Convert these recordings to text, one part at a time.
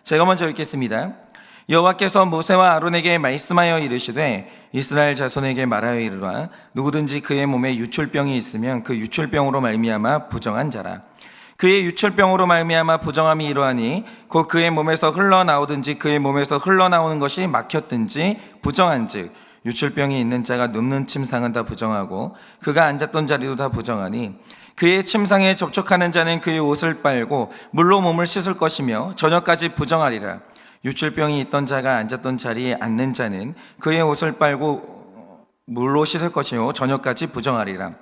제가 먼저 읽겠습니다. 여호와께서 모세와 아론에게 말씀하여 이르시되 이스라엘 자손에게 말하여 이르라. 누구든지 그의 몸에 유출병이 있으면 그 유출병으로 말미암아 부정한 자라. 그의 유출병으로 말미암아 부정함이 이러하니 곧 그의 몸에서 흘러나오든지 그의 몸에서 흘러나오는 것이 막혔든지 부정한즉 유출병이 있는 자가 눕는 침상은 다 부정하고 그가 앉았던 자리도 다 부정하니 그의 침상에 접촉하는 자는 그의 옷을 빨고 물로 몸을 씻을 것이며 저녁까지 부정하리라. 유출병이 있던 자가 앉았던 자리에 앉는 자는 그의 옷을 빨고 물로 씻을 것이요 저녁까지 부정하리라.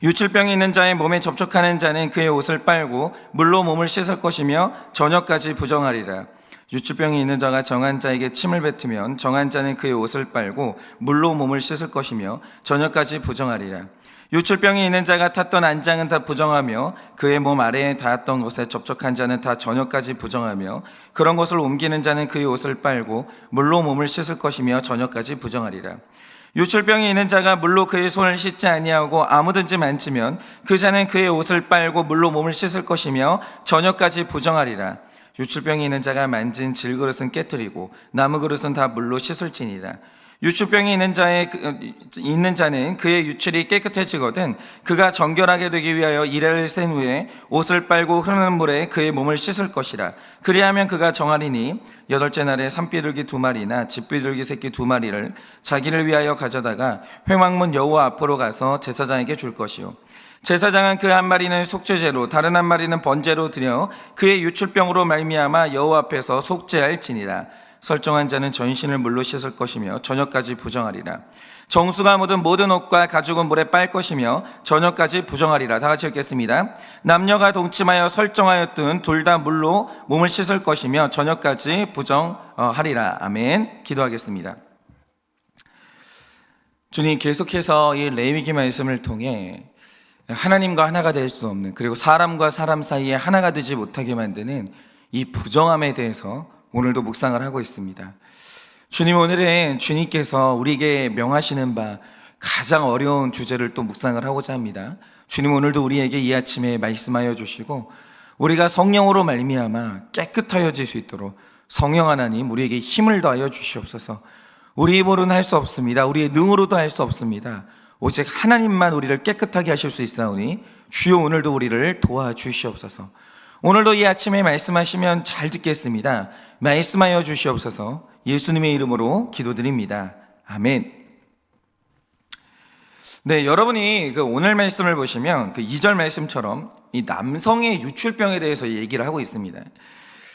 유출병이 있는 자의 몸에 접촉하는 자는 그의 옷을 빨고 물로 몸을 씻을 것이며 저녁까지 부정하리라. 유출병이 있는 자가 정한 자에게 침을 뱉으면 정한 자는 그의 옷을 빨고 물로 몸을 씻을 것이며 저녁까지 부정하리라. 유출병이 있는 자가 탔던 안장은 다 부정하며 그의 몸 아래에 닿았던 것에 접촉한 자는 다 저녁까지 부정하며 그런 것을 옮기는 자는 그의 옷을 빨고 물로 몸을 씻을 것이며 저녁까지 부정하리라. 유출병이 있는 자가 물로 그의 손을 씻지 아니하고 아무든지 만지면 그 자는 그의 옷을 빨고 물로 몸을 씻을 것이며 저녁까지 부정하리라. 유출병이 있는 자가 만진 질그릇은 깨뜨리고 나무 그릇은 다 물로 씻을지니라. 유출병이 있는 자는 그의 유출이 깨끗해지거든 그가 정결하게 되기 위하여 이래를 센 후에 옷을 빨고 흐르는 물에 그의 몸을 씻을 것이라. 그리하면 그가 정하리니 여덟째 날에 산비둘기 2마리나 집비둘기 새끼 2마리를 자기를 위하여 가져다가 회막문 여호와 앞으로 가서 제사장에게 줄 것이요 제사장은 그 한 마리는 속죄제로 다른 한 마리는 번제로 드려 그의 유출병으로 말미암아 여호와 앞에서 속죄할지니라. 설정한 자는 전신을 물로 씻을 것이며 저녁까지 부정하리라. 정수가 묻은 모든 옷과 가죽은 물에 빨 것이며 저녁까지 부정하리라. 다 같이 읽겠습니다. 남녀가 동침하여 설정하였든 둘 다 물로 몸을 씻을 것이며 저녁까지 부정하리라. 아멘. 기도하겠습니다. 주님, 계속해서 이 레위기 말씀을 통해 하나님과 하나가 될 수 없는, 그리고 사람과 사람 사이에 하나가 되지 못하게 만드는 이 부정함에 대해서 오늘도 묵상을 하고 있습니다. 주님, 오늘은 주님께서 우리에게 명하시는 바 가장 어려운 주제를 또 묵상을 하고자 합니다. 주님, 오늘도 우리에게 이 아침에 말씀하여 주시고 우리가 성령으로 말미암아 깨끗하여질 수 있도록 성령 하나님 우리에게 힘을 더하여 주시옵소서. 우리 힘으로는 할 수 없습니다. 우리의 능으로도 할 수 없습니다. 오직 하나님만 우리를 깨끗하게 하실 수 있사오니 주여 오늘도 우리를 도와주시옵소서. 오늘도 이 아침에 말씀하시면 잘 듣겠습니다. 말씀하여 주시옵소서. 예수님의 이름으로 기도드립니다. 아멘. 네, 여러분이 오늘 말씀을 보시면 2절 말씀처럼 이 남성의 유출병에 대해서 얘기를 하고 있습니다.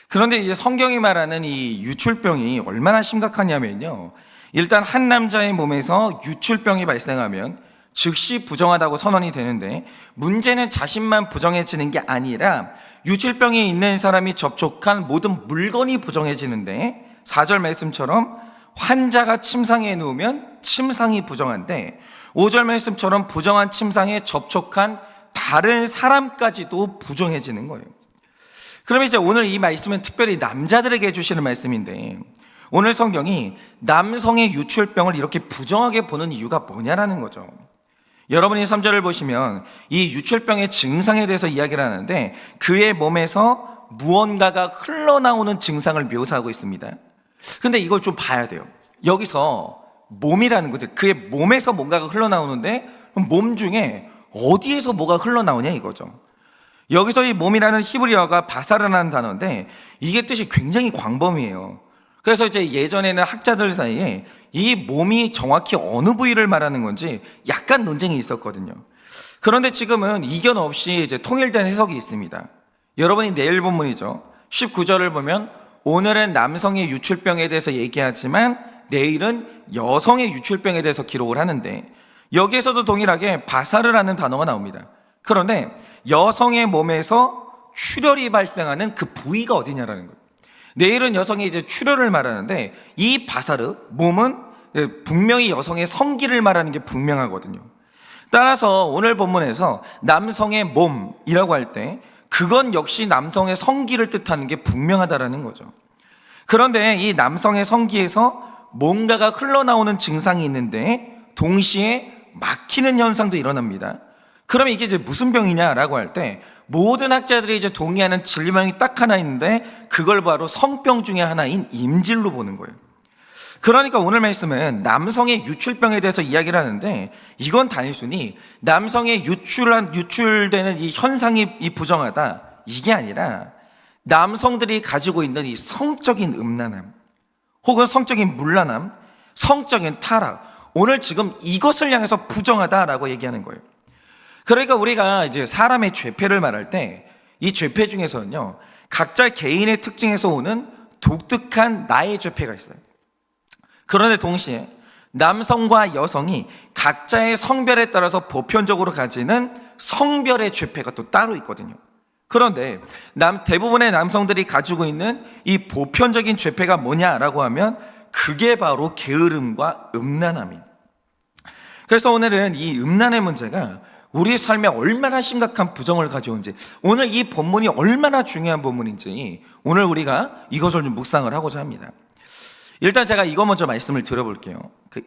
그런데 이제 성경이 말하는 이 유출병이 얼마나 심각하냐면요, 일단 한 남자의 몸에서 유출병이 발생하면 즉시 부정하다고 선언이 되는데, 문제는 자신만 부정해지는 게 아니라 유출병이 있는 사람이 접촉한 모든 물건이 부정해지는데, 4절 말씀처럼 환자가 침상에 누우면 침상이 부정한데, 5절 말씀처럼 부정한 침상에 접촉한 다른 사람까지도 부정해지는 거예요. 그럼 이제 오늘 이 말씀은 특별히 남자들에게 해주시는 말씀인데, 오늘 성경이 남성의 유출병을 이렇게 부정하게 보는 이유가 뭐냐라는 거죠. 여러분이 3절을 보시면 이 유출병의 증상에 대해서 이야기를 하는데, 그의 몸에서 무언가가 흘러나오는 증상을 묘사하고 있습니다. 근데 이걸 좀 봐야 돼요. 여기서 몸이라는 거죠. 그의 몸에서 뭔가가 흘러나오는데, 그럼 몸 중에 어디에서 뭐가 흘러나오냐 이거죠. 여기서 이 몸이라는 히브리어가 바사르라는 단어인데, 이게 뜻이 굉장히 광범위해요. 그래서 이제 예전에는 학자들 사이에 이 몸이 정확히 어느 부위를 말하는 건지 약간 논쟁이 있었거든요. 그런데 지금은 이견 없이 이제 통일된 해석이 있습니다. 여러분이 내일 본문이죠. 19절을 보면 오늘은 남성의 유출병에 대해서 얘기하지만 내일은 여성의 유출병에 대해서 기록을 하는데, 여기에서도 동일하게 바사르라는 단어가 나옵니다. 그런데 여성의 몸에서 출혈이 발생하는 그 부위가 어디냐라는 거예요. 내일은 여성의 이제 출혈을 말하는데, 이 바사르, 몸은 분명히 여성의 성기를 말하는 게 분명하거든요. 따라서 오늘 본문에서 남성의 몸이라고 할 때 그건 역시 남성의 성기를 뜻하는 게 분명하다라는 거죠. 그런데 이 남성의 성기에서 뭔가가 흘러나오는 증상이 있는데 동시에 막히는 현상도 일어납니다. 그러면 이게 이제 무슨 병이냐라고 할 때 모든 학자들이 이제 동의하는 질병이 딱 하나 있는데 그걸 바로 성병 중에 하나인 임질로 보는 거예요. 그러니까 오늘 말씀은 남성의 유출병에 대해서 이야기를 하는데 이건 단순히 남성의 유출되는 이 현상이 부정하다 이게 아니라 남성들이 가지고 있는 이 성적인 음란함 혹은 성적인 문란함, 성적인 타락, 오늘 지금 이것을 향해서 부정하다라고 얘기하는 거예요. 그러니까 우리가 이제 사람의 죄패를 말할 때 이 죄패 중에서는요 각자 개인의 특징에서 오는 독특한 나의 죄패가 있어요. 그런데 동시에 남성과 여성이 각자의 성별에 따라서 보편적으로 가지는 성별의 죄패가 또 따로 있거든요. 그런데 대부분의 남성들이 가지고 있는 이 보편적인 죄패가 뭐냐라고 하면 그게 바로 게으름과 음란함이에요. 그래서 오늘은 이 음란의 문제가 우리의 삶에 얼마나 심각한 부정을 가져온지, 오늘 이 본문이 얼마나 중요한 본문인지 오늘 우리가 이것을 좀 묵상을 하고자 합니다. 일단 제가 이거 먼저 말씀을 드려볼게요.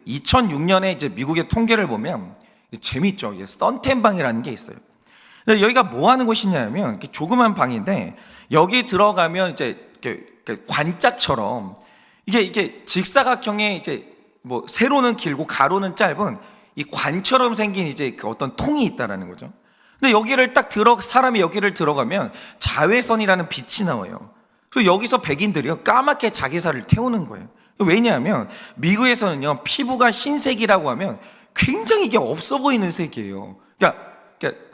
2006년에 이제 미국의 통계를 보면 재밌죠. 썬텐방이라는 게 있어요. 여기가 뭐 하는 곳이냐면 조그만 방인데 여기 들어가면 이제 관짝처럼 이게 직사각형의 이제 뭐 세로는 길고 가로는 짧은 이 관처럼 생긴 이제 그 어떤 통이 있다라는 거죠. 근데 사람이 여기를 들어가면 자외선이라는 빛이 나와요. 그래서 여기서 백인들이요 까맣게 자기 살을 태우는 거예요. 왜냐하면 미국에서는요 피부가 흰색이라고 하면 굉장히 이게 없어 보이는 색이에요. 그러니까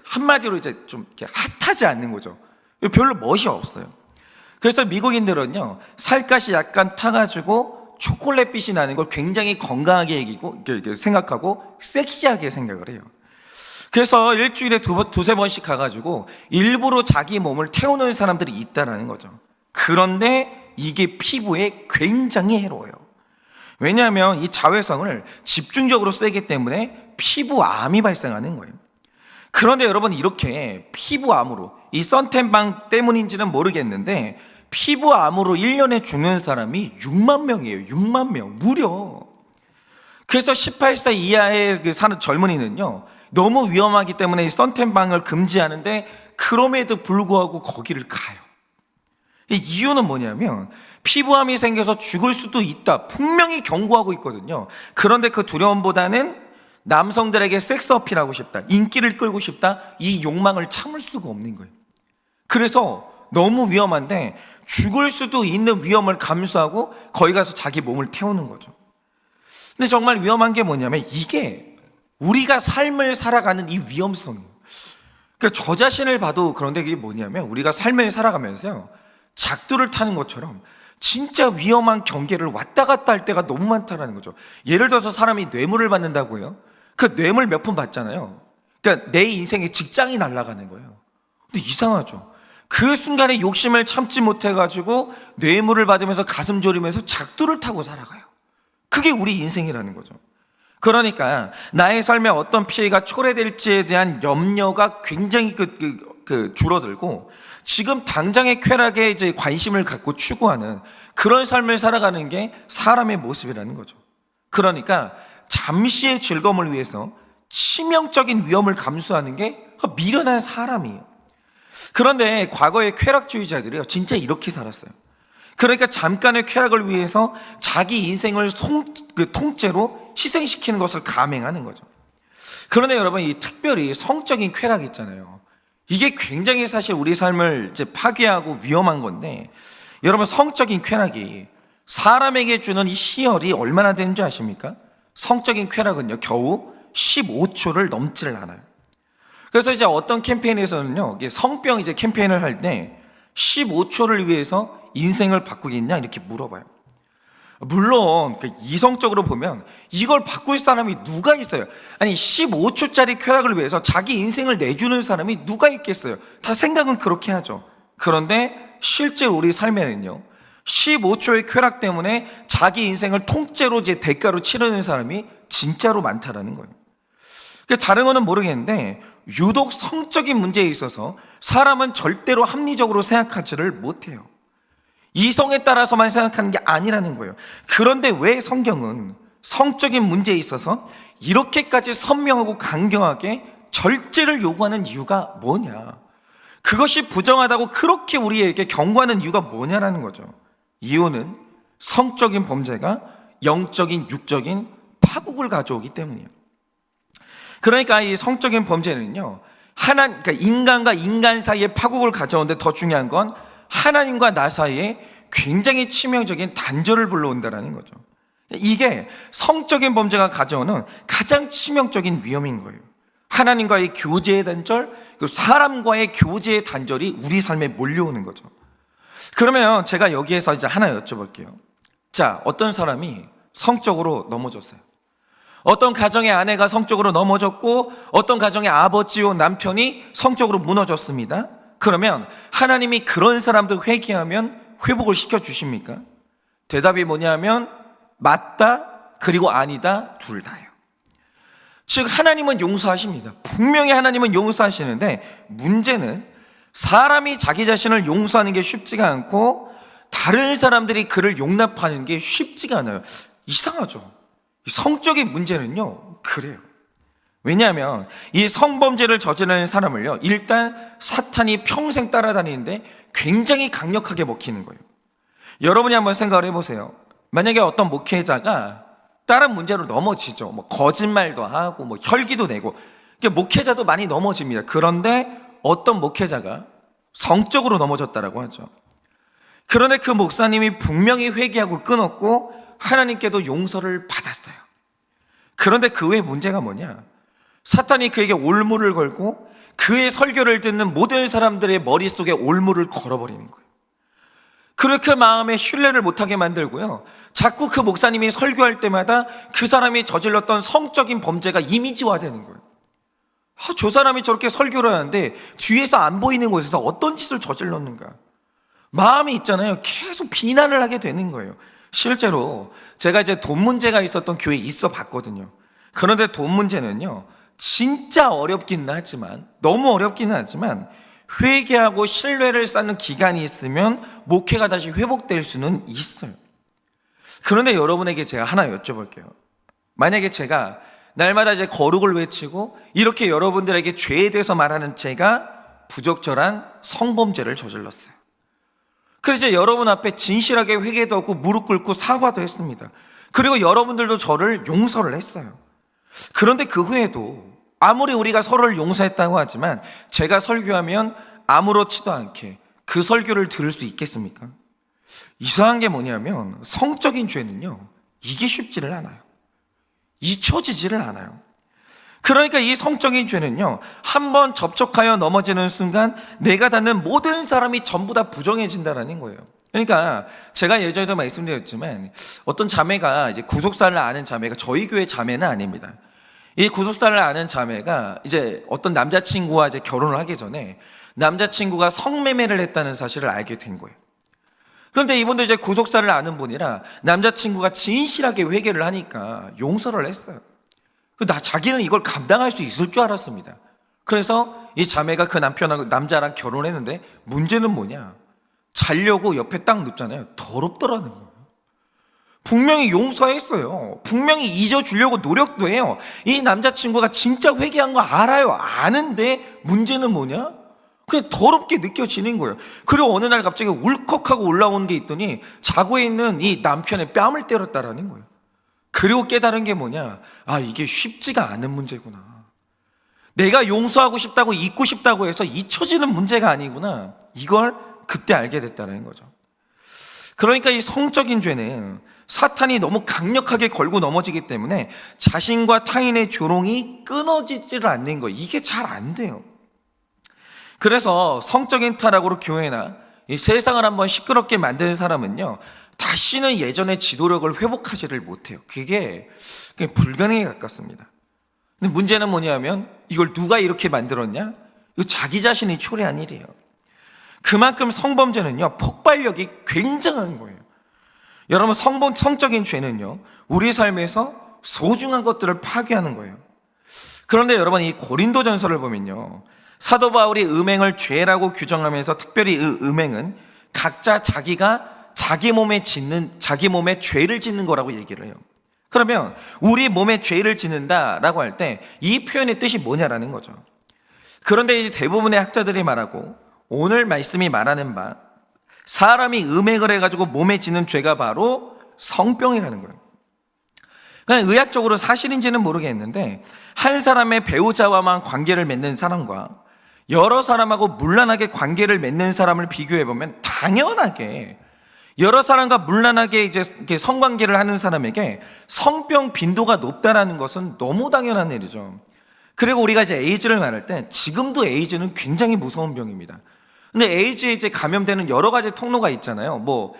한마디로 이제 좀 핫하지 않는 거죠. 별로 멋이 없어요. 그래서 미국인들은요 살갗이 약간 타가지고 초콜릿빛이 나는 걸 굉장히 건강하게 생각하고 섹시하게 생각을 해요. 그래서 일주일에 두세 번씩 가가지고 일부러 자기 몸을 태우는 사람들이 있다는 거죠. 그런데 이게 피부에 굉장히 해로워요. 왜냐하면 이 자외선을 집중적으로 쐬기 때문에 피부암이 발생하는 거예요. 그런데 여러분 이렇게 피부암으로 이 선텐방 때문인지는 모르겠는데 피부암으로 1년에 죽는 사람이 6만 명이에요. 6만 명 무려. 그래서 18세 이하에 사는 젊은이는요 너무 위험하기 때문에 이 선텐방을 금지하는데 그럼에도 불구하고 거기를 가요. 이 이유는 뭐냐면 피부암이 생겨서 죽을 수도 있다 분명히 경고하고 있거든요. 그런데 그 두려움보다는 남성들에게 섹스 어필하고 싶다, 인기를 끌고 싶다, 이 욕망을 참을 수가 없는 거예요. 그래서 너무 위험한데 죽을 수도 있는 위험을 감수하고 거기 가서 자기 몸을 태우는 거죠. 근데 정말 위험한 게 뭐냐면 이게 우리가 삶을 살아가는 이 위험성이에요. 그러니까 저 자신을 봐도 그런데 이게 뭐냐면 우리가 삶을 살아가면서요 작두를 타는 것처럼 진짜 위험한 경계를 왔다 갔다 할 때가 너무 많다는 거죠. 예를 들어서 사람이 뇌물을 받는다고요. 그 뇌물 몇 푼 받잖아요. 그러니까 내 인생의 직장이 날아가는 거예요. 근데 이상하죠. 그 순간에 욕심을 참지 못해가지고 뇌물을 받으면서 가슴 졸이면서 작두를 타고 살아가요. 그게 우리 인생이라는 거죠. 그러니까 나의 삶에 어떤 피해가 초래될지에 대한 염려가 굉장히 줄어들고 지금 당장의 쾌락에 이제 관심을 갖고 추구하는 그런 삶을 살아가는 게 사람의 모습이라는 거죠. 그러니까 잠시의 즐거움을 위해서 치명적인 위험을 감수하는 게 미련한 사람이에요. 그런데 과거의 쾌락주의자들이요 진짜 이렇게 살았어요. 그러니까 잠깐의 쾌락을 위해서 자기 인생을 통째로 희생시키는 것을 감행하는 거죠. 그런데 여러분 이 특별히 성적인 쾌락 있잖아요. 이게 굉장히 사실 우리 삶을 이제 파괴하고 위험한 건데 여러분 성적인 쾌락이 사람에게 주는 이 희열이 얼마나 되는 줄 아십니까? 성적인 쾌락은요 겨우 15초를 넘지를 않아요. 그래서 이제 어떤 캠페인에서는요 성병 이제 캠페인을 할 때 15초를 위해서 인생을 바꾸겠냐 이렇게 물어봐요. 물론 이성적으로 보면 이걸 바꿀 사람이 누가 있어요? 아니 15초짜리 쾌락을 위해서 자기 인생을 내주는 사람이 누가 있겠어요? 다 생각은 그렇게 하죠. 그런데 실제 우리 삶에는요 15초의 쾌락 때문에 자기 인생을 통째로 이제 대가로 치르는 사람이 진짜로 많다라는 거예요. 다른 거는 모르겠는데 유독 성적인 문제에 있어서 사람은 절대로 합리적으로 생각하지를 못해요. 이성에 따라서만 생각하는 게 아니라는 거예요. 그런데 왜 성경은 성적인 문제에 있어서 이렇게까지 선명하고 강경하게 절제를 요구하는 이유가 뭐냐? 그것이 부정하다고 그렇게 우리에게 경고하는 이유가 뭐냐라는 거죠. 이유는 성적인 범죄가 영적인, 육적인 파국을 가져오기 때문이에요. 그러니까 이 성적인 범죄는요, 그러니까 인간과 인간 사이에 파국을 가져오는데 더 중요한 건 하나님과 나 사이에 굉장히 치명적인 단절을 불러온다는 거죠. 이게 성적인 범죄가 가져오는 가장 치명적인 위험인 거예요. 하나님과의 교제의 단절, 그리고 사람과의 교제의 단절이 우리 삶에 몰려오는 거죠. 그러면 제가 여기에서 이제 하나 여쭤볼게요. 자, 어떤 사람이 성적으로 넘어졌어요. 어떤 가정의 아내가 성적으로 넘어졌고 어떤 가정의 아버지와 남편이 성적으로 무너졌습니다. 그러면 하나님이 그런 사람들 회개하면 회복을 시켜주십니까? 대답이 뭐냐면 맞다, 그리고 아니다, 둘 다예요. 즉 하나님은 용서하십니다. 분명히 하나님은 용서하시는데 문제는 사람이 자기 자신을 용서하는 게 쉽지가 않고 다른 사람들이 그를 용납하는 게 쉽지가 않아요. 이상하죠. 성적인 문제는요 그래요. 왜냐하면 이 성범죄를 저지르는 사람을요 일단 사탄이 평생 따라다니는데 굉장히 강력하게 먹히는 거예요. 여러분이 한번 생각을 해보세요. 만약에 어떤 목회자가 다른 문제로 넘어지죠. 뭐 거짓말도 하고 뭐 혈기도 내고, 목회자도 많이 넘어집니다. 그런데 어떤 목회자가 성적으로 넘어졌다라고 하죠. 그런데 그 목사님이 분명히 회개하고 끊었고 하나님께도 용서를 받았어요. 그런데 그 외에 문제가 뭐냐? 사탄이 그에게 올무를 걸고 그의 설교를 듣는 모든 사람들의 머릿속에 올무를 걸어버리는 거예요. 그렇게 마음에 신뢰를 못하게 만들고요, 자꾸 그 목사님이 설교할 때마다 그 사람이 저질렀던 성적인 범죄가 이미지화되는 거예요. 저 사람이 저렇게 설교를 하는데 뒤에서 안 보이는 곳에서 어떤 짓을 저질렀는가, 마음이 있잖아요, 계속 비난을 하게 되는 거예요. 실제로 제가 이제 돈 문제가 있었던 교회에 있어 봤거든요. 그런데 돈 문제는요 진짜 어렵긴 하지만, 너무 어렵기는 하지만 회개하고 신뢰를 쌓는 기간이 있으면 목회가 다시 회복될 수는 있어요. 그런데 여러분에게 제가 하나 여쭤볼게요. 만약에 제가 날마다 이제 거룩을 외치고 이렇게 여러분들에게 죄에 대해서 말하는 제가 부적절한 성범죄를 저질렀어요. 그래서 이제 여러분 앞에 진실하게 회개도 하고 무릎 꿇고 사과도 했습니다. 그리고 여러분들도 저를 용서를 했어요. 그런데 그 후에도 아무리 우리가 서로를 용서했다고 하지만 제가 설교하면 아무렇지도 않게 그 설교를 들을 수 있겠습니까? 이상한 게 뭐냐면 성적인 죄는요 이게 쉽지를 않아요. 잊혀지지를 않아요. 그러니까 이 성적인 죄는요 한번 접촉하여 넘어지는 순간 내가 닿는 모든 사람이 전부 다 부정해진다는 거예요. 그러니까 제가 예전에도 말씀드렸지만 어떤 자매가 이제 구속사를 아는 자매가 저희 교회 자매는 아닙니다. 이 구속사를 아는 자매가 이제 어떤 남자친구와 이제 결혼을 하기 전에 남자친구가 성매매를 했다는 사실을 알게 된 거예요. 그런데 이분도 이제 구속사를 아는 분이라 남자친구가 진실하게 회개를 하니까 용서를 했어요. 자기는 이걸 감당할 수 있을 줄 알았습니다. 그래서 이 자매가 그 남자랑 결혼했는데 문제는 뭐냐? 자려고 옆에 딱 눕잖아요. 더럽더라는 거예요. 분명히 용서했어요. 분명히 잊어주려고 노력도 해요. 이 남자친구가 진짜 회개한 거 알아요. 아는데 문제는 뭐냐? 그냥 더럽게 느껴지는 거예요. 그리고 어느 날 갑자기 울컥하고 올라오는 게 있더니 자고에 있는 이 남편의 뺨을 때렸다라는 거예요. 그리고 깨달은 게 뭐냐? 이게 쉽지가 않은 문제구나. 내가 용서하고 싶다고 잊고 싶다고 해서 잊혀지는 문제가 아니구나. 이걸 그때 알게 됐다는 거죠. 그러니까 이 성적인 죄는 사탄이 너무 강력하게 걸고 넘어지기 때문에 자신과 타인의 조롱이 끊어지지를 않는 거예요. 이게 잘 안 돼요. 그래서 성적인 타락으로 교회나 이 세상을 한번 시끄럽게 만드는 사람은요 다시는 예전의 지도력을 회복하지를 못해요. 그게 그냥 불가능에 가깝습니다. 근데 문제는 뭐냐면 이걸 누가 이렇게 만들었냐? 이거 자기 자신이 초래한 일이에요. 그만큼 성범죄는요 폭발력이 굉장한 거예요. 여러분, 성적인 죄는요 우리 삶에서 소중한 것들을 파괴하는 거예요. 그런데 여러분, 이 고린도전서를 보면요 사도 바울이 음행을 죄라고 규정하면서 특별히 이 음행은 각자 자기가 자기 몸에 죄를 짓는 거라고 얘기를 해요. 그러면 우리 몸에 죄를 짓는다라고 할 때 이 표현의 뜻이 뭐냐라는 거죠. 그런데 이제 대부분의 학자들이 말하고 오늘 말씀이 말하는 바 사람이 음행을 해가지고 몸에 지는 죄가 바로 성병이라는 거예요. 그냥 의학적으로 사실인지는 모르겠는데 한 사람의 배우자와만 관계를 맺는 사람과 여러 사람하고 문란하게 관계를 맺는 사람을 비교해보면 당연하게 여러 사람과 문란하게 이렇게 성관계를 하는 사람에게 성병 빈도가 높다라는 것은 너무 당연한 일이죠. 그리고 우리가 이제 에이즈를 말할 때 지금도 에이즈는 굉장히 무서운 병입니다. 근데 에이즈에 이제 감염되는 여러 가지 통로가 있잖아요. 뭐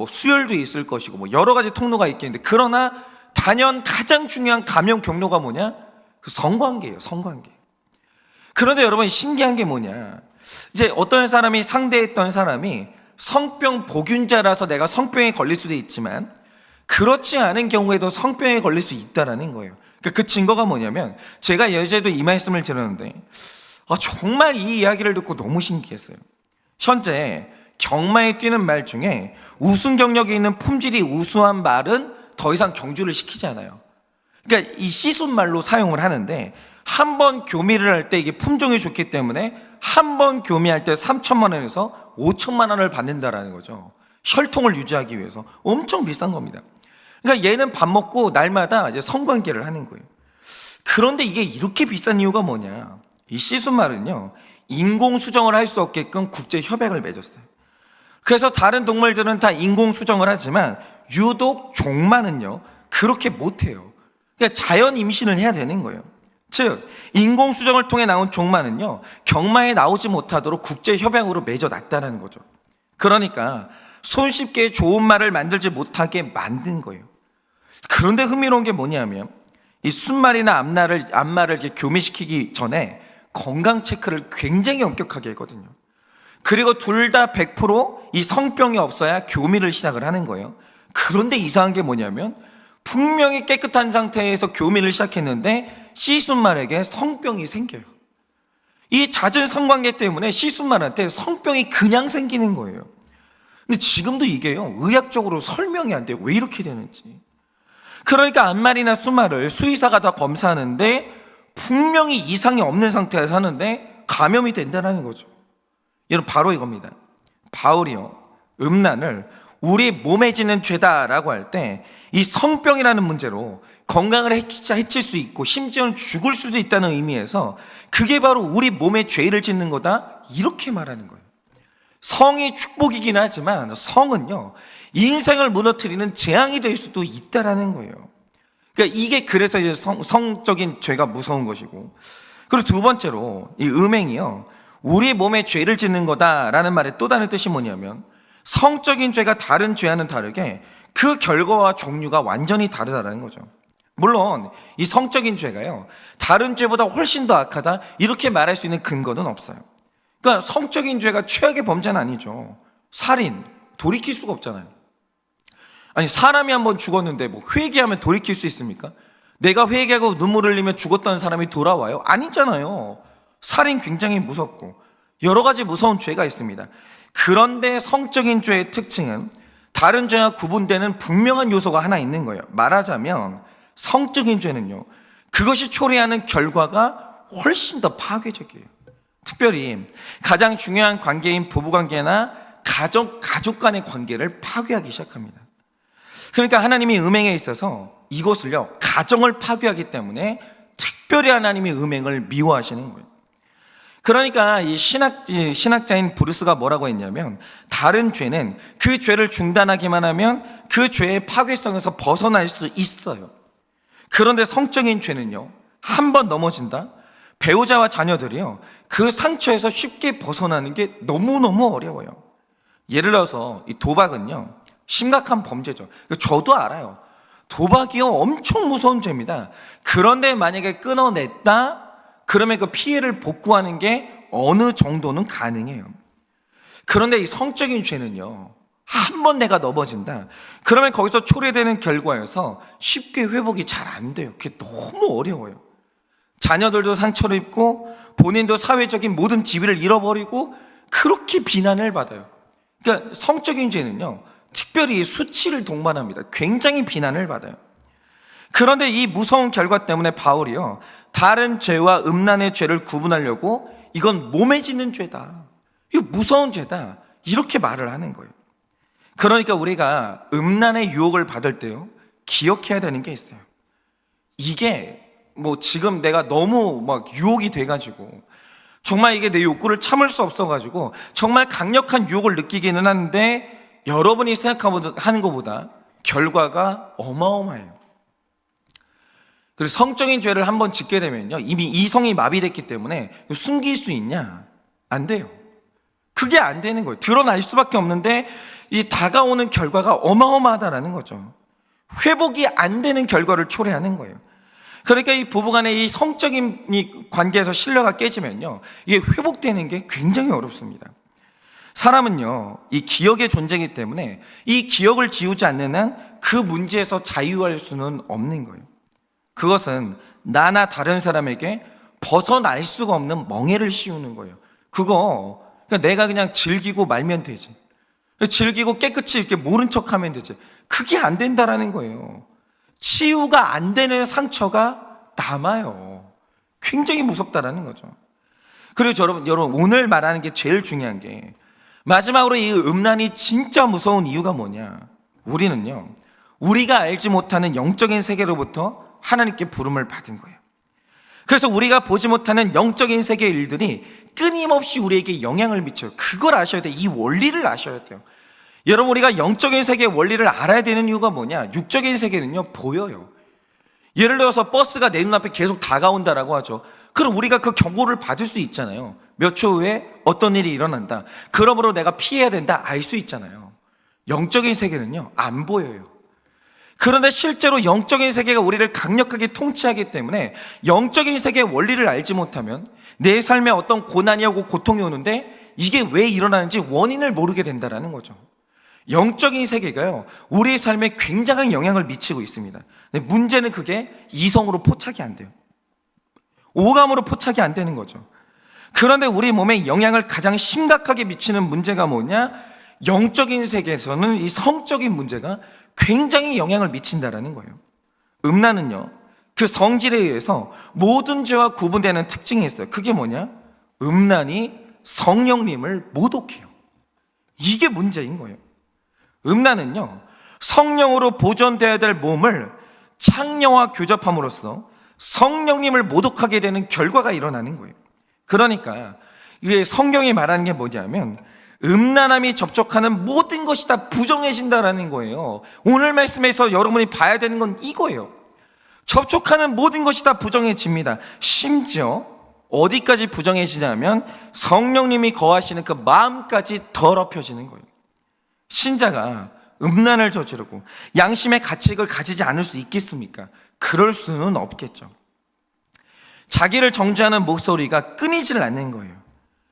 수혈도 있을 것이고 뭐 여러 가지 통로가 있겠는데 그러나 단연 가장 중요한 감염 경로가 뭐냐? 그 성관계예요. 성관계. 그런데 여러분 신기한 게 뭐냐? 이제 어떤 사람이 상대했던 사람이 성병 보균자라서 내가 성병에 걸릴 수도 있지만 그렇지 않은 경우에도 성병에 걸릴 수 있다라는 거예요. 그 증거가 뭐냐면 제가 예전에도 이 말씀을 들었는데 정말 이 이야기를 듣고 너무 신기했어요. 현재 경마에 뛰는 말 중에 우승 경력이 있는 품질이 우수한 말은 더 이상 경주를 시키지 않아요. 그러니까 이 시순말로 사용을 하는데 한 번 교미를 할 때 이게 품종이 좋기 때문에 한 번 교미할 때 3천만 원에서 5천만 원을 받는다라는 거죠. 혈통을 유지하기 위해서 엄청 비싼 겁니다. 그러니까 얘는 밥 먹고 날마다 이제 성관계를 하는 거예요. 그런데 이게 이렇게 비싼 이유가 뭐냐? 이 시순말은요 인공 수정을 할 수 없게끔 국제 협약을 맺었어요. 그래서 다른 동물들은 다 인공 수정을 하지만 유독 종마는요 그렇게 못해요. 그러니까 자연 임신을 해야 되는 거예요. 즉 인공 수정을 통해 나온 종마는요 경마에 나오지 못하도록 국제 협약으로 맺어놨다는 거죠. 그러니까 손쉽게 좋은 말을 만들지 못하게 만든 거예요. 그런데 흥미로운 게 뭐냐면 이 순말이나 암말을 이렇게 교미시키기 전에 건강 체크를 굉장히 엄격하게 했거든요. 그리고 둘 다 100% 이 성병이 없어야 교미를 시작을 하는 거예요. 그런데 이상한 게 뭐냐면 분명히 깨끗한 상태에서 교미를 시작했는데 시순말에게 성병이 생겨요. 이 잦은 성관계 때문에 시순말한테 성병이 그냥 생기는 거예요. 근데 지금도 이게요 의학적으로 설명이 안 돼요. 왜 이렇게 되는지. 그러니까 암말이나 순말을 수의사가 다 검사하는데 분명히 이상이 없는 상태에서 하는데 감염이 된다는 거죠. 여러분 바로 이겁니다. 바울이요 음란을 우리 몸에 지는 죄다라고 할 때 이 성병이라는 문제로 건강을 해칠 수 있고 심지어는 죽을 수도 있다는 의미에서 그게 바로 우리 몸에 죄를 짓는 거다 이렇게 말하는 거예요. 성이 축복이긴 하지만 성은요 인생을 무너뜨리는 재앙이 될 수도 있다라는 거예요. 그러니까 이게 그래서 이제 성적인 죄가 무서운 것이고, 그리고 두 번째로 이 음행이요 우리 몸에 죄를 짓는 거다라는 말의 또 다른 뜻이 뭐냐면 성적인 죄가 다른 죄와는 다르게 그 결과와 종류가 완전히 다르다는 거죠. 물론 이 성적인 죄가요 다른 죄보다 훨씬 더 악하다 이렇게 말할 수 있는 근거는 없어요. 그러니까 성적인 죄가 최악의 범죄는 아니죠. 살인, 돌이킬 수가 없잖아요. 아니 사람이 한번 죽었는데 뭐 회개하면 돌이킬 수 있습니까? 내가 회개하고 눈물 흘리며 죽었다는 사람이 돌아와요? 아니잖아요. 살인 굉장히 무섭고 여러 가지 무서운 죄가 있습니다. 그런데 성적인 죄의 특징은 다른 죄와 구분되는 분명한 요소가 하나 있는 거예요. 말하자면 성적인 죄는요 그것이 초래하는 결과가 훨씬 더 파괴적이에요. 특별히 가장 중요한 관계인 부부관계나 가족 간의 관계를 파괴하기 시작합니다. 그러니까 하나님이 음행에 있어서 이것을요 가정을 파괴하기 때문에 특별히 하나님이 음행을 미워하시는 거예요. 그러니까 이 신학자인 브루스가 뭐라고 했냐면 다른 죄는 그 죄를 중단하기만 하면 그 죄의 파괴성에서 벗어날 수 있어요. 그런데 성적인 죄는요 한 번 넘어진다? 배우자와 자녀들이요 그 상처에서 쉽게 벗어나는 게 너무너무 어려워요. 예를 들어서 이 도박은요 심각한 범죄죠. 저도 알아요. 도박이요 엄청 무서운 죄입니다. 그런데 만약에 끊어냈다? 그러면 그 피해를 복구하는 게 어느 정도는 가능해요. 그런데 이 성적인 죄는요 한 번 내가 넘어진다 그러면 거기서 초래되는 결과여서 쉽게 회복이 잘 안 돼요. 그게 너무 어려워요. 자녀들도 상처를 입고 본인도 사회적인 모든 지위를 잃어버리고 그렇게 비난을 받아요. 그러니까 성적인 죄는요 특별히 수치를 동반합니다. 굉장히 비난을 받아요. 그런데 이 무서운 결과 때문에 바울이요 다른 죄와 음란의 죄를 구분하려고 이건 몸에 짓는 죄다 이거 무서운 죄다. 이렇게 말을 하는 거예요. 그러니까 우리가 음란의 유혹을 받을 때요, 기억해야 되는 게 있어요. 이게 뭐 지금 내가 너무 막 유혹이 돼가지고 정말 이게 내 욕구를 참을 수 없어가지고 정말 강력한 유혹을 느끼기는 하는데 여러분이 생각하는 것보다 결과가 어마어마해요. 그리고 성적인 죄를 한번 짓게 되면요, 이미 이성이 마비됐기 때문에 숨길 수 있냐? 안 돼요. 그게 안 되는 거예요. 드러날 수밖에 없는데 이 다가오는 결과가 어마어마하다라는 거죠. 회복이 안 되는 결과를 초래하는 거예요. 그러니까 이 부부간의 이 성적인 이 관계에서 신뢰가 깨지면요, 이게 회복되는 게 굉장히 어렵습니다. 사람은요, 이 기억의 존재이기 때문에 이 기억을 지우지 않는 한 그 문제에서 자유할 수는 없는 거예요. 그것은 나나 다른 사람에게 벗어날 수가 없는 멍해를 씌우는 거예요. 그거 내가 그냥 즐기고 말면 되지, 즐기고 깨끗이 이렇게 모른 척하면 되지, 그게 안 된다라는 거예요. 치유가 안 되는 상처가 남아요. 굉장히 무섭다라는 거죠. 그리고 여러분 오늘 말하는 게 제일 중요한 게, 마지막으로 이 음란이 진짜 무서운 이유가 뭐냐? 우리는요, 우리가 알지 못하는 영적인 세계로부터 하나님께 부름을 받은 거예요. 그래서 우리가 보지 못하는 영적인 세계의 일들이 끊임없이 우리에게 영향을 미쳐요. 그걸 아셔야 돼요. 이 원리를 아셔야 돼요. 여러분, 우리가 영적인 세계의 원리를 알아야 되는 이유가 뭐냐? 육적인 세계는요, 보여요. 예를 들어서 버스가 내 눈앞에 계속 다가온다라고 하죠. 그럼 우리가 그 경고를 받을 수 있잖아요. 몇 초 후에 어떤 일이 일어난다, 그러므로 내가 피해야 된다, 알 수 있잖아요. 영적인 세계는요, 안 보여요. 그런데 실제로 영적인 세계가 우리를 강력하게 통치하기 때문에 영적인 세계의 원리를 알지 못하면 내 삶에 어떤 고난이 오고 고통이 오는데 이게 왜 일어나는지 원인을 모르게 된다는 거죠. 영적인 세계가요, 우리의 삶에 굉장한 영향을 미치고 있습니다. 근데 문제는 그게 이성으로 포착이 안 돼요. 오감으로 포착이 안 되는 거죠. 그런데 우리 몸에 영향을 가장 심각하게 미치는 문제가 뭐냐? 영적인 세계에서는 이 성적인 문제가 굉장히 영향을 미친다라는 거예요. 음란은요, 그 성질에 의해서 모든 죄와 구분되는 특징이 있어요. 그게 뭐냐? 음란이 성령님을 모독해요. 이게 문제인 거예요. 음란은요, 성령으로 보존되어야 될 몸을 창녀와 교접함으로써 성령님을 모독하게 되는 결과가 일어나는 거예요. 그러니까 이게 성경이 말하는 게 뭐냐면, 음란함이 접촉하는 모든 것이 다 부정해진다라는 거예요. 오늘 말씀에서 여러분이 봐야 되는 건 이거예요. 접촉하는 모든 것이 다 부정해집니다. 심지어 어디까지 부정해지냐면 성령님이 거하시는 그 마음까지 더럽혀지는 거예요. 신자가 음란을 저지르고 양심의 가책을 가지지 않을 수 있겠습니까? 그럴 수는 없겠죠. 자기를 정죄하는 목소리가 끊이질 않는 거예요.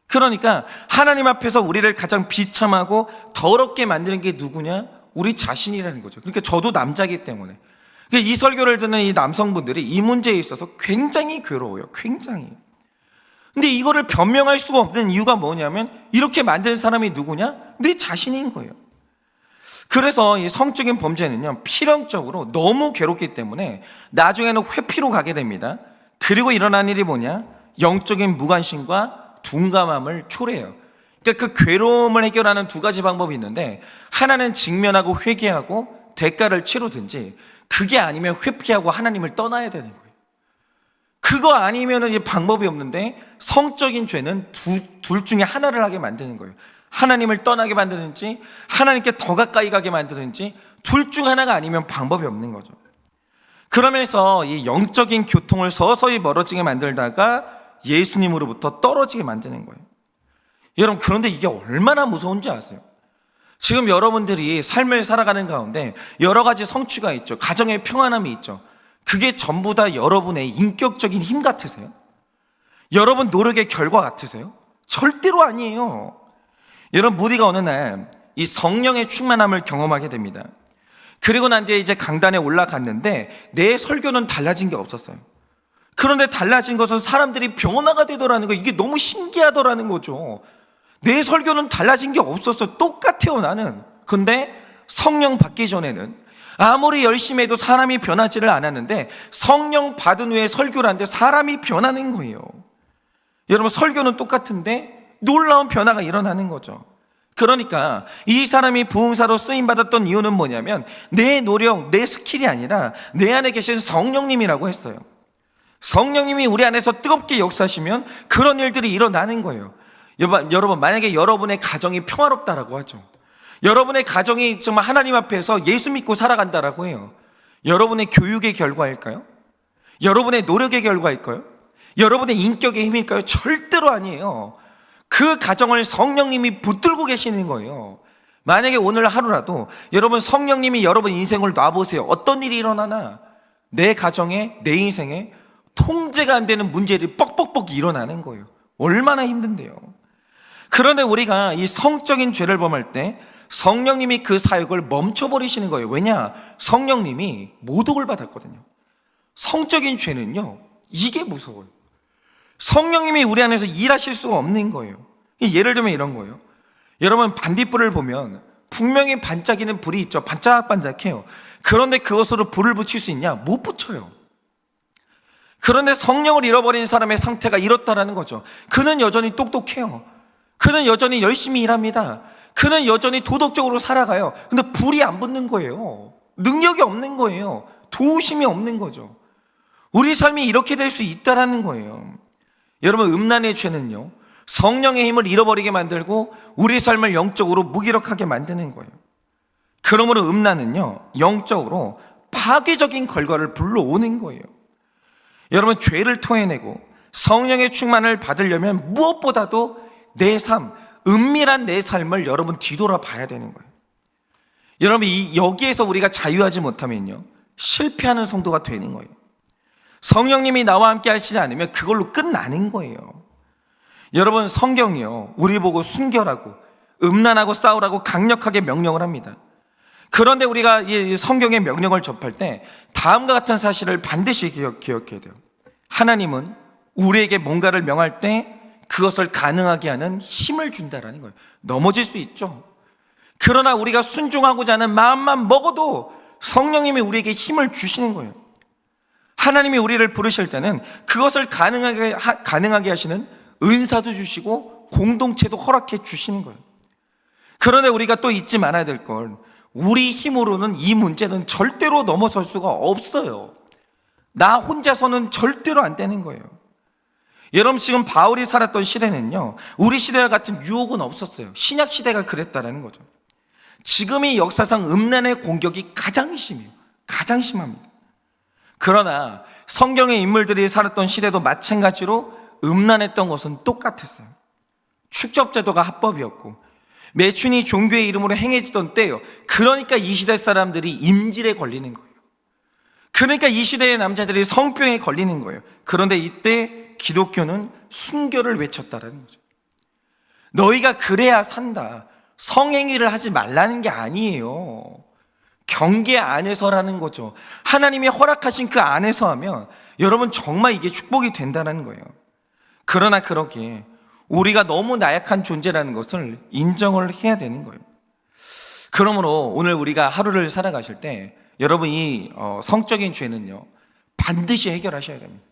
그러니까 하나님 앞에서 우리를 가장 비참하고 더럽게 만드는 게 누구냐? 우리 자신이라는 거죠. 그러니까 저도 남자이기 때문에 이 설교를 듣는 이 남성분들이 이 문제에 있어서 굉장히 괴로워요. 굉장히. 근데 이거를 변명할 수가 없는 이유가 뭐냐면, 이렇게 만든 사람이 누구냐? 내 자신인 거예요. 그래서 이 성적인 범죄는요, 필연적으로 너무 괴롭기 때문에 나중에는 회피로 가게 됩니다. 그리고 일어난 일이 뭐냐? 영적인 무관심과 둔감함을 초래해요. 그러니까 그 괴로움을 해결하는 두 가지 방법이 있는데, 하나는 직면하고 회개하고 대가를 치르든지, 그게 아니면 회피하고 하나님을 떠나야 되는 거예요. 그거 아니면 이제 방법이 없는데, 성적인 죄는 둘 중에 하나를 하게 만드는 거예요. 하나님을 떠나게 만드는지 하나님께 더 가까이 가게 만드는지, 둘 중 하나가 아니면 방법이 없는 거죠. 그러면서 이 영적인 교통을 서서히 멀어지게 만들다가 예수님으로부터 떨어지게 만드는 거예요. 여러분, 그런데 이게 얼마나 무서운지 아세요? 지금 여러분들이 삶을 살아가는 가운데 여러 가지 성취가 있죠. 가정의 평안함이 있죠. 그게 전부 다 여러분의 인격적인 힘 같으세요? 여러분 노력의 결과 같으세요? 절대로 아니에요. 여러분, 무디가 어느 날 이 성령의 충만함을 경험하게 됩니다. 그리고 난 뒤에 이제 강단에 올라갔는데 내 설교는 달라진 게 없었어요. 그런데 달라진 것은 사람들이 변화가 되더라는 거. 이게 너무 신기하더라는 거죠. 내 설교는 달라진 게 없었어. 똑같아요, 나는. 근데 성령 받기 전에는 아무리 열심히 해도 사람이 변하지를 않았는데, 성령 받은 후에 설교를 하는데 사람이 변하는 거예요. 여러분, 설교는 똑같은데 놀라운 변화가 일어나는 거죠. 그러니까 이 사람이 부흥사로 쓰임받았던 이유는 뭐냐면 내 노력, 내 스킬이 아니라 내 안에 계신 성령님이라고 했어요. 성령님이 우리 안에서 뜨겁게 역사하시면 그런 일들이 일어나는 거예요. 여러분, 만약에 여러분의 가정이 평화롭다라고 하죠. 여러분의 가정이 정말 하나님 앞에서 예수 믿고 살아간다라고 해요. 여러분의 교육의 결과일까요? 여러분의 노력의 결과일까요? 여러분의 인격의 힘일까요? 절대로 아니에요. 그 가정을 성령님이 붙들고 계시는 거예요. 만약에 오늘 하루라도 여러분 성령님이 여러분 인생을 놔보세요. 어떤 일이 일어나나 내 가정에, 내 인생에 통제가 안 되는 문제들이 뻑뻑뻑 일어나는 거예요. 얼마나 힘든데요. 그런데 우리가 이 성적인 죄를 범할 때 성령님이 그 사역을 멈춰버리시는 거예요. 왜냐? 성령님이 모독을 받았거든요. 성적인 죄는요, 이게 무서워요. 성령님이 우리 안에서 일하실 수가 없는 거예요. 예를 들면 이런 거예요. 여러분, 반딧불을 보면 분명히 반짝이는 불이 있죠. 반짝반짝해요. 그런데 그것으로 불을 붙일 수 있냐? 못 붙여요. 그런데 성령을 잃어버린 사람의 상태가 이렇다라는 거죠. 그는 여전히 똑똑해요. 그는 여전히 열심히 일합니다. 그는 여전히 도덕적으로 살아가요. 근데 불이 안 붙는 거예요. 능력이 없는 거예요. 도우심이 없는 거죠. 우리 삶이 이렇게 될 수 있다라는 거예요. 여러분, 음란의 죄는요, 성령의 힘을 잃어버리게 만들고 우리 삶을 영적으로 무기력하게 만드는 거예요. 그러므로 음란은요, 영적으로 파괴적인 결과를 불러오는 거예요. 여러분, 죄를 토해내고 성령의 충만을 받으려면 무엇보다도 내 삶, 은밀한 내 삶을 여러분 뒤돌아 봐야 되는 거예요. 여러분, 여기에서 우리가 자유하지 못하면요, 실패하는 성도가 되는 거예요. 성령님이 나와 함께 하시지 않으면 그걸로 끝나는 거예요. 여러분, 성경이요, 우리 보고 순결하고 음란하고 싸우라고 강력하게 명령을 합니다. 그런데 우리가 이 성경의 명령을 접할 때 다음과 같은 사실을 반드시 기억해야 돼요. 하나님은 우리에게 뭔가를 명할 때 그것을 가능하게 하는 힘을 준다라는 거예요. 넘어질 수 있죠. 그러나 우리가 순종하고자 하는 마음만 먹어도 성령님이 우리에게 힘을 주시는 거예요. 하나님이 우리를 부르실 때는 그것을 가능하게 하시는 은사도 주시고 공동체도 허락해 주시는 거예요. 그런데 우리가 또 잊지 말아야 될 건, 우리 힘으로는 이 문제는 절대로 넘어설 수가 없어요. 나 혼자서는 절대로 안 되는 거예요. 여러분, 지금 바울이 살았던 시대는요, 우리 시대와 같은 유혹은 없었어요. 신약 시대가 그랬다라는 거죠. 지금이 역사상 음란의 공격이 가장 심해요. 가장 심합니다. 그러나 성경의 인물들이 살았던 시대도 마찬가지로 음란했던 것은 똑같았어요. 축적제도가 합법이었고 매춘이 종교의 이름으로 행해지던 때요. 그러니까 이 시대 사람들이 임질에 걸리는 거예요. 그러니까 이 시대의 남자들이 성병에 걸리는 거예요. 그런데 이때 기독교는 순결을 외쳤다라는 거죠. 너희가 그래야 산다. 성행위를 하지 말라는 게 아니에요. 경계 안에서라는 거죠. 하나님이 허락하신 그 안에서 하면 여러분 정말 이게 축복이 된다는 거예요. 그러나 그러기에 우리가 너무 나약한 존재라는 것을 인정을 해야 되는 거예요. 그러므로 오늘 우리가 하루를 살아가실 때 여러분 이 성적인 죄는요, 반드시 해결하셔야 됩니다.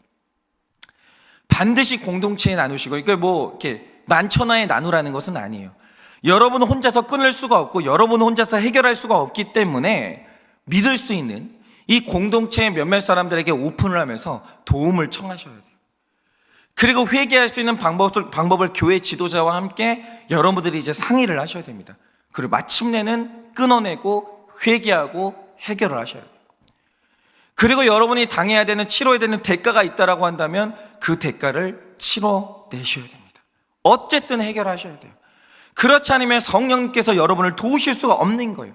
반드시 공동체에 나누시고, 이게 뭐 이렇게 만천하에 나누라는 것은 아니에요. 여러분 혼자서 끊을 수가 없고 여러분 혼자서 해결할 수가 없기 때문에 믿을 수 있는 이 공동체의 몇몇 사람들에게 오픈을 하면서 도움을 청하셔야 돼요. 그리고 회개할 수 있는 방법을 교회 지도자와 함께 여러분들이 이제 상의를 하셔야 됩니다. 그리고 마침내는 끊어내고 회개하고 해결을 하셔야 돼요. 그리고 여러분이 당해야 되는, 치러야 되는 대가가 있다라고 한다면 그 대가를 치러내셔야 됩니다. 어쨌든 해결하셔야 돼요. 그렇지 않으면 성령님께서 여러분을 도우실 수가 없는 거예요.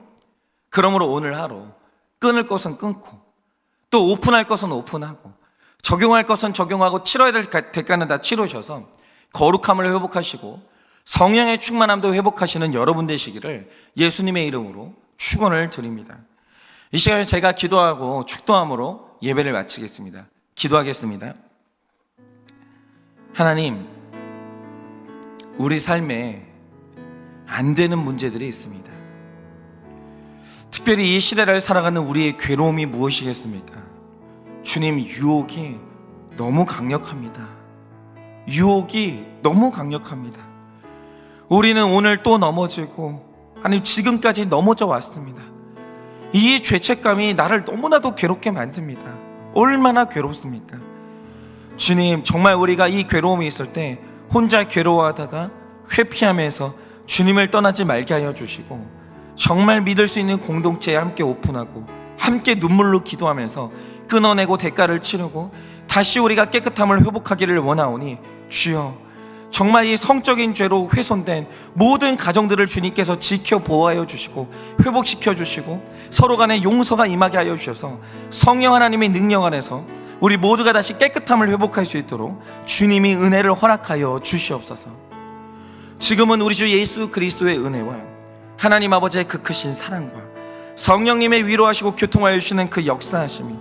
그러므로 오늘 하루 끊을 것은 끊고 또 오픈할 것은 오픈하고 적용할 것은 적용하고 치러야 될 대가는 다 치르셔서 거룩함을 회복하시고 성령의 충만함도 회복하시는 여러분 되시기를 예수님의 이름으로 축원을 드립니다. 이 시간에 제가 기도하고 축도함으로 예배를 마치겠습니다. 기도하겠습니다. 하나님, 우리 삶에 안 되는 문제들이 있습니다. 특별히 이 시대를 살아가는 우리의 괴로움이 무엇이겠습니까? 주님, 유혹이 너무 강력합니다. 유혹이 너무 강력합니다. 우리는 오늘 또 넘어지고, 아니 지금까지 넘어져 왔습니다. 이 죄책감이 나를 너무나도 괴롭게 만듭니다. 얼마나 괴롭습니까? 주님, 정말 우리가 이 괴로움이 있을 때 혼자 괴로워하다가 회피하면서 주님을 떠나지 말게 하여 주시고, 정말 믿을 수 있는 공동체에 함께 오픈하고 함께 눈물로 기도하면서 끊어내고 대가를 치르고 다시 우리가 깨끗함을 회복하기를 원하오니, 주여 정말 이 성적인 죄로 훼손된 모든 가정들을 주님께서 지켜 보호하여 주시고 회복시켜 주시고 서로 간에 용서가 임하게 하여 주셔서 성령 하나님의 능력 안에서 우리 모두가 다시 깨끗함을 회복할 수 있도록 주님이 은혜를 허락하여 주시옵소서. 지금은 우리 주 예수 그리스도의 은혜와 하나님 아버지의 그 크신 사랑과 성령님의 위로하시고 교통하여 주시는 그 역사하심이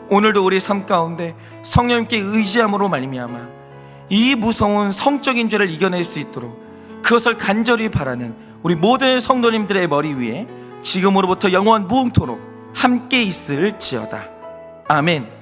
오늘도 우리 삶 가운데 성령님께 의지함으로 말미암아 이 무서운 성적인 죄를 이겨낼 수 있도록 그것을 간절히 바라는 우리 모든 성도님들의 머리 위에 지금으로부터 영원 무궁토록 함께 있을지어다. 아멘.